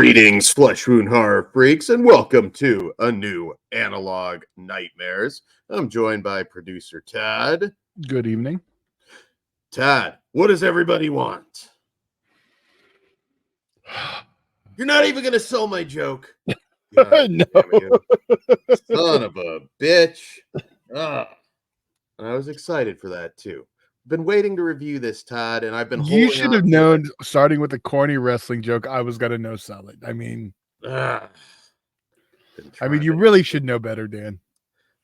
Greetings, flesh wound horror freaks, and welcome to a new Analog Nightmares. I'm joined by producer Todd. Good evening. Todd, what does everybody want? You're not even going to sell my joke. God, No. damn you. Son of a bitch. Ah. And I was excited for that too. Been waiting to review this, Todd, and I've been You holding should on have to known, starting with the corny wrestling joke, I was gonna no sell it. I mean, you really should know better, Dan.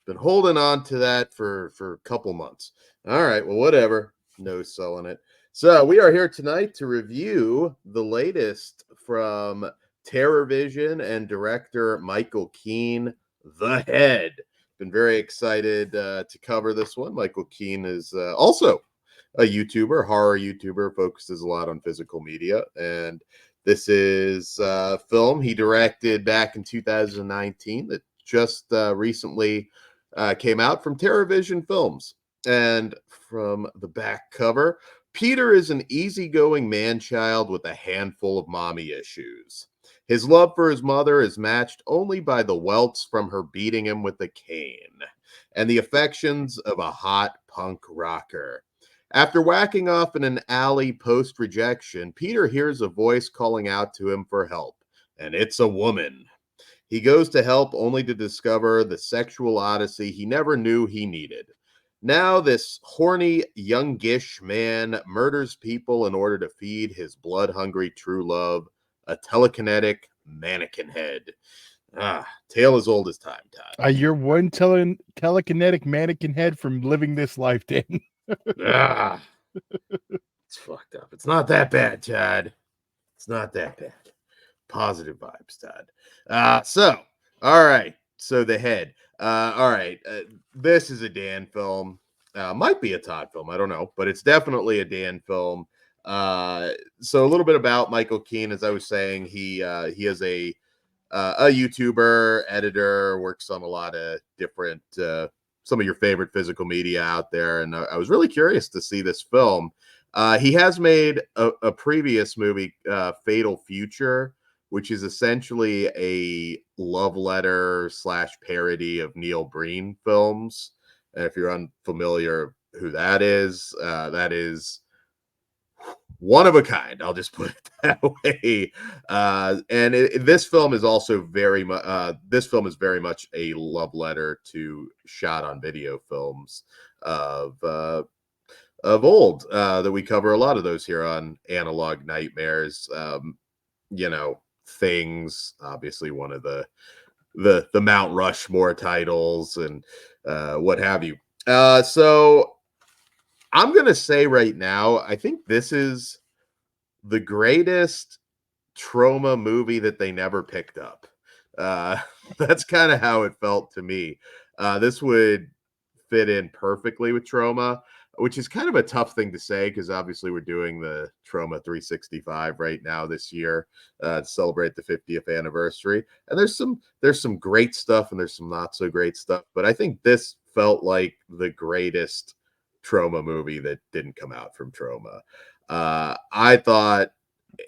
Been holding on to that for a couple months. All right, well, whatever. No selling it. So we are here tonight to review the latest from TerrorVision and director Michael Keene, The Head. Been very excited to cover this one. Michael Keene is also a YouTuber, horror YouTuber, focuses a lot on physical media. And this is a film he directed back in 2019 that just recently came out from TerrorVision Films. And from the back cover, Peter is an easygoing man-child with a handful of mommy issues. His love for his mother is matched only by the welts from her beating him with a cane, and the affections of a hot punk rocker. After whacking off in an alley post-rejection, Peter hears a voice calling out to him for help, and it's a woman. He goes to help only to discover the sexual odyssey he never knew he needed. Now, this horny, youngish man murders people in order to feed his blood-hungry true love, a telekinetic mannequin head. Tale as old as time, Todd. You're one telekinetic mannequin head from living this life, Dan. It's fucked up. It's not that bad, Todd. It's not that bad. Positive vibes, Todd. All right. So The Head. All right. This is a Dan film. Might be a Todd film. I don't know, but it's definitely a Dan film. So a little bit about Michael Keene. As I was saying, he is a YouTuber, editor, works on a lot of different, some of your favorite physical media out there. And I was really curious to see this film. He has made a previous movie, Fatal Future, which is essentially a love letter / parody of Neil Breen films. And if you're unfamiliar who that is one of a kind. I'll just put it that way. This film is also very much. This film is very much a love letter to shot on video films of old. That we cover a lot of those here on Analog Nightmares. Things. Obviously, one of the Mount Rushmore titles and what have you. So I'm going to say right now, I think this is the greatest trauma movie that they never picked up. That's kind of how it felt to me. This would fit in perfectly with Trauma, which is kind of a tough thing to say because obviously we're doing the Trauma 365 right now this year to celebrate the 50th anniversary. And there's some great stuff and there's some not so great stuff, but I think this felt like the greatest Trauma movie that didn't come out from Trauma. I thought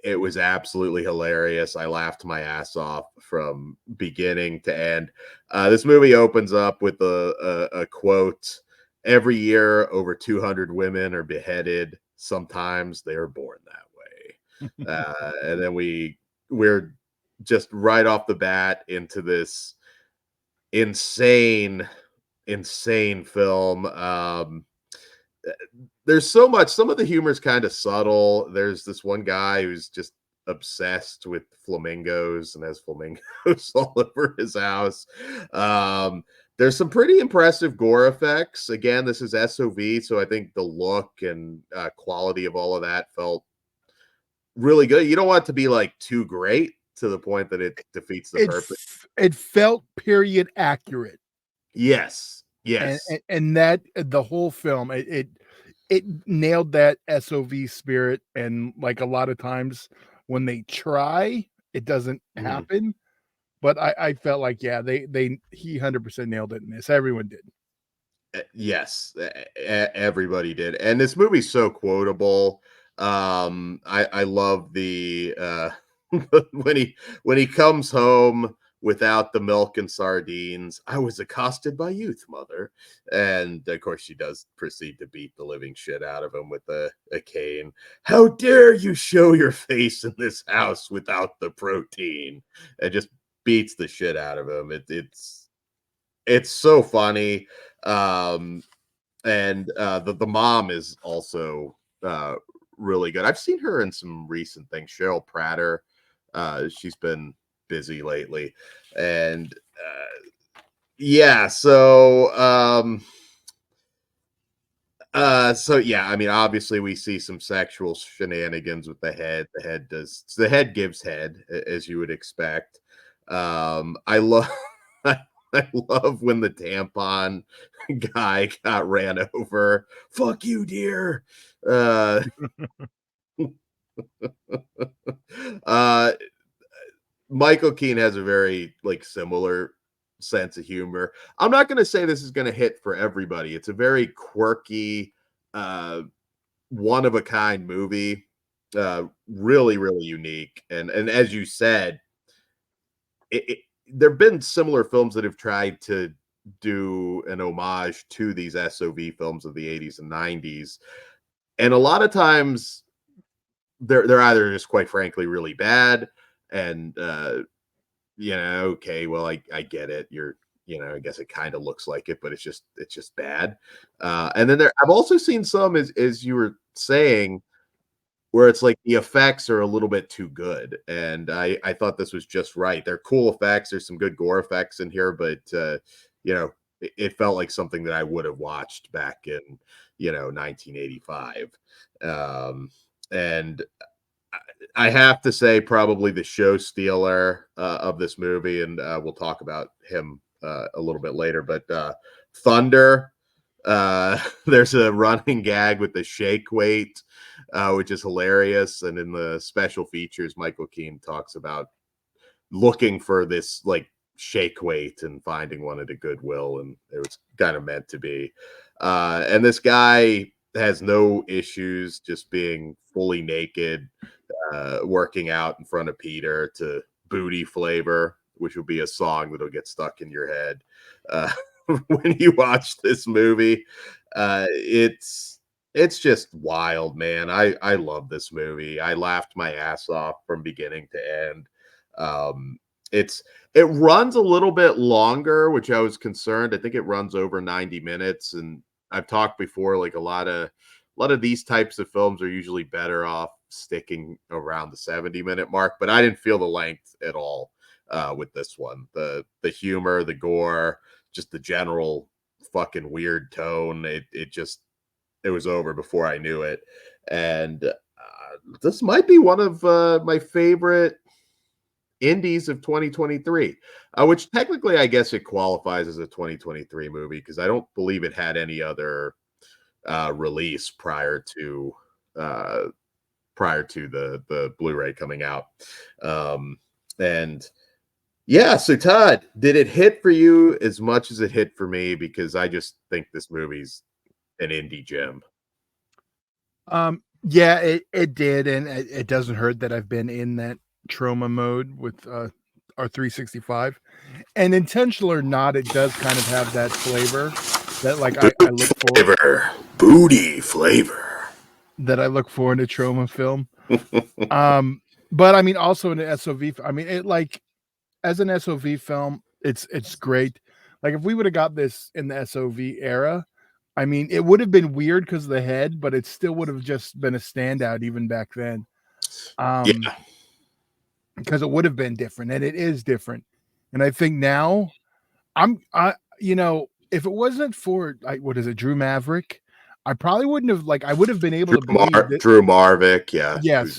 it was absolutely hilarious. I laughed my ass off from beginning to end. This movie opens up with a quote: "Every year, over 200 women are beheaded. Sometimes they are born that way." And then we're just right off the bat into this insane film. There's so much. Some of the humor is kind of subtle. There's this one guy who's just obsessed with flamingos and has flamingos all over his house. There's some pretty impressive gore effects. Again, this is SOV, so I think the look and quality of all of that felt really good. You don't want it to be like too great to the point that it defeats the purpose. It felt period accurate. Yes. And that the whole film, it nailed that SOV spirit. And like a lot of times when they try, it doesn't happen. But I felt like, he 100% nailed it in this. Everyone did. Yes, everybody did. And this movie's so quotable. I love the when he comes home without the milk and sardines, I was accosted by youth, mother. And of course, she does proceed to beat the living shit out of him with a cane. How dare you show your face in this house without the protein? And just beats the shit out of him. It's so funny. Um, and the mom is also really good. I've seen her in some recent things. Cheryl Pratter, she's been busy lately, and yeah. So yeah, I mean, obviously we see some sexual shenanigans with the head. The head gives head, as you would expect. I love I love when the tampon guy got ran over. Fuck you, dear. Uh, uh, Michael Keene has a very like similar sense of humor. I'm not going to say this is going to hit for everybody. It's a very quirky, one of a kind movie. Really, really unique. And as you said, it there have been similar films that have tried to do an homage to these SOV films of the 80s and 90s. And a lot of times they're either just quite frankly really bad and okay, well I get it. I guess it kind of looks like it, but it's just bad. And then I've also seen some as you were saying where it's like the effects are a little bit too good, and I thought this was just right. They're cool effects. There's some good gore effects in here, but it felt like something that I would have watched back in 1985. And I have to say, probably the show stealer of this movie, and we'll talk about him a little bit later. But Thunder, there's a running gag with the shake weight, which is hilarious. And in the special features, Michael Keene talks about looking for this like shake weight and finding one at a Goodwill, and it was kind of meant to be. And this guy has no issues just being fully naked, working out in front of Peter to Booty Flavor, which will be a song that'll get stuck in your head when you watch this movie. It's just wild, man. I love this movie. I laughed my ass off from beginning to end. Um, it runs a little bit longer, which I was concerned. I think it runs over 90 minutes, and I've talked before, like a lot of these types of films are usually better off sticking around the 70-minute mark, but I didn't feel the length at all with this one. The humor, the gore, just the general fucking weird tone. It was over before I knew it. And this might be one of my favorite indies of 2023, which technically I guess it qualifies as a 2023 movie because I don't believe it had any other release prior to the Blu-ray coming out. And yeah, so Todd, did it hit for you as much as it hit for me? Because I just think this movie's an indie gem. Yeah, it did, and it doesn't hurt that I've been in that trauma mode with our 365, and intentional or not, it does kind of have that flavor that like I look for. Booty flavor. That I look for in a trauma film. But I mean, also in an SOV. I mean, it like as an SOV film, it's great. Like if we would have got this in the SOV era, I mean, it would have been weird because of the head, but it still would have just been a standout even back then. Yeah. Because it would have been different, and it is different. And I think now, if it wasn't for like what is it, Drew Maverick, I probably wouldn't have I would have been able to believe that. Drew Marvick, yeah, Yes,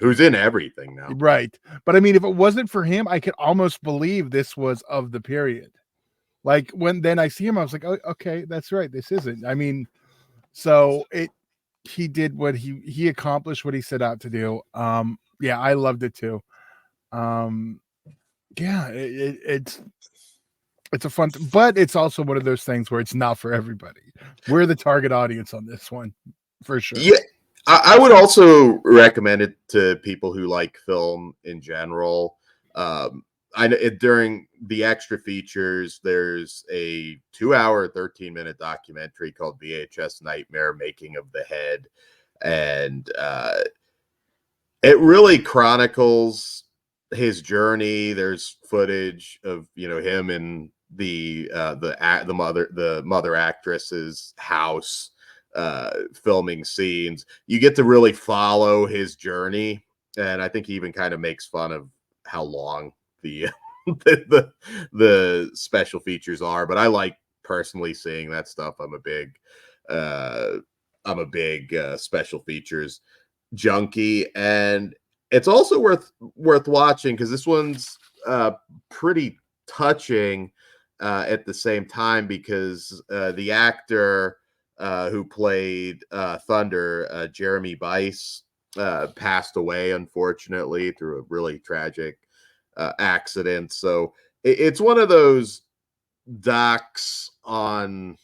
who's in everything now, right? But I mean, if it wasn't for him, I could almost believe this was of the period. Like when then I see him, I was like, oh, okay, that's right. This isn't. I mean, so he did what he accomplished what he set out to do. Yeah, I loved it too. Yeah, it's a fun, but it's also one of those things where it's not for everybody. We're the target audience on this one, for sure. Yeah, I would also recommend it to people who like film in general. During the extra features, there's a 2-hour, 13-minute documentary called VHS Nightmare: Making of the Head, and it really chronicles his journey. There's footage of him in the mother actress's house, filming scenes. You get to really follow his journey, and I think he even kind of makes fun of how long the the special features are. But I like personally seeing that stuff. Uh, I'm a big special features junkie, and it's also worth watching because this one's pretty touching at the same time, because the actor who played Thunder, Jeremy Bice, passed away unfortunately through a really tragic accident. So it's one of those docs on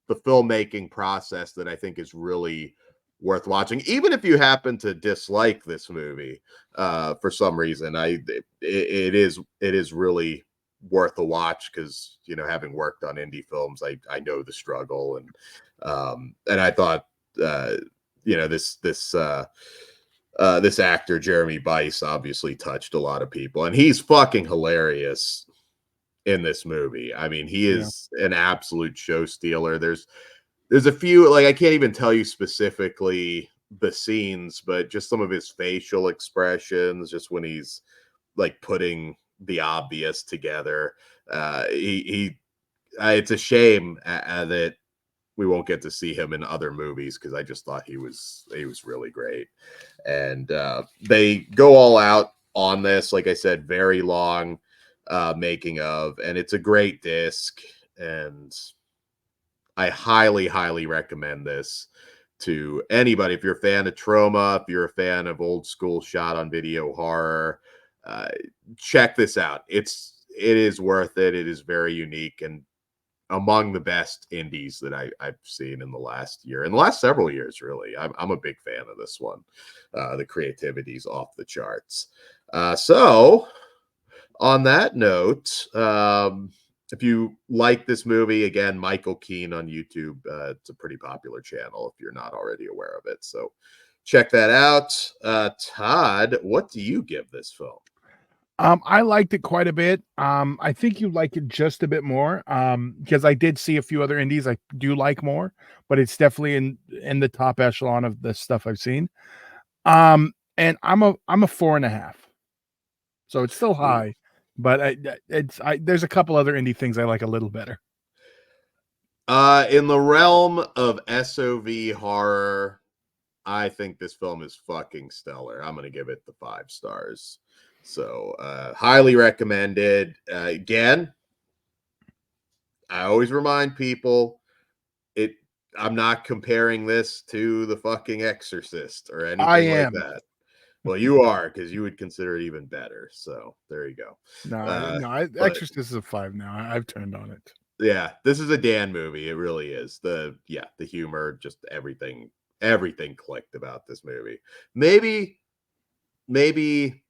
the filmmaking process that I think is really worth watching, even if you happen to dislike this movie for some reason. It is really worth a watch, because having worked on indie films, I know the struggle, and I thought this actor Jeremy Bice obviously touched a lot of people, and he's fucking hilarious in this movie. I mean, he Yeah. is an absolute show stealer. There's a few, like, I can't even tell you specifically the scenes, but just some of his facial expressions, just when he's like putting the obvious together. He It's a shame that we won't get to see him in other movies, because I just thought he was really great. And they go all out on this. Like I said, very long making of, and it's a great disc, and I highly, highly recommend this to anybody. If you're a fan of Trauma, if you're a fan of old school shot on video horror, uh, check this out. It is worth it. It is very unique, and among the best indies that I've seen in the last year, in the last several years, really. I'm a big fan of this one. The creativity's off the charts. So on that note, if you like this movie, again, Michael Keene on YouTube, it's a pretty popular channel if you're not already aware of it. So check that out. Todd, what do you give this film? I liked it quite a bit. I think you like it just a bit more. Because I did see a few other indies I do like more, but it's definitely in the top echelon of the stuff I've seen. And I'm a 4.5. So it's still high, but there's a couple other indie things I like a little better. In the realm of SOV horror, I think this film is fucking stellar. I'm gonna give it the 5 stars. So highly recommended. Again, I always remind people, it I'm not comparing this to the fucking Exorcist or I anything like am. that. Well, you are, because you would consider it even better. So there you go. But Exorcist is a 5 now. I've turned on it. yeah, this is a Dan movie. It really is. The humor, just everything clicked about this movie. Maybe maybe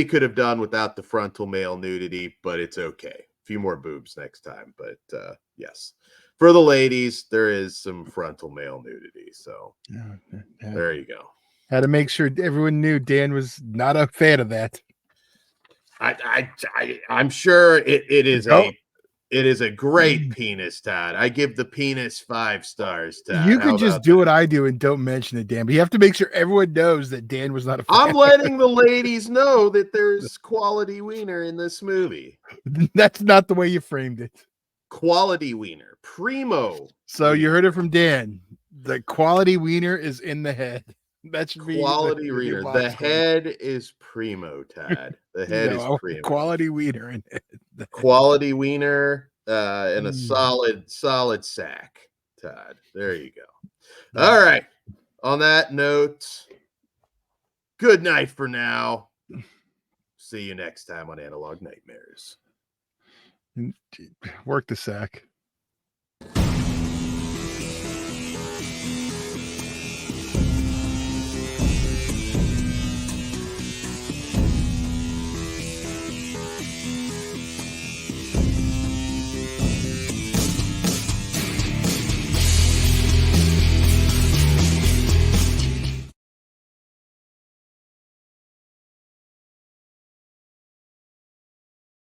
could have done without the frontal male nudity, but it's okay. A few more boobs next time. But yes, for the ladies, there is some frontal male nudity. So Yeah. there you go. Had to make sure everyone knew Dan was not a fan of that. I'm sure Don't it is a great penis, Todd. I give the penis 5 stars, You Todd. How could just about do what that? I do and don't mention it, Dan. But you have to make sure everyone knows that Dan was not a I'm fan. letting the ladies know that there's quality wiener in this movie. That's not the way you framed it. Quality wiener, primo. So you wiener. heard it from Dan. The quality wiener is in the head. That should be Quality the new wiener. mock The statement. head is primo, Tad. The head No, is I want primo. quality wiener in it. Quality wiener and a Mm. solid sack, Todd. There you go. All right. On that note, good night for now. See you next time on Analog Nightmares. Work the sack.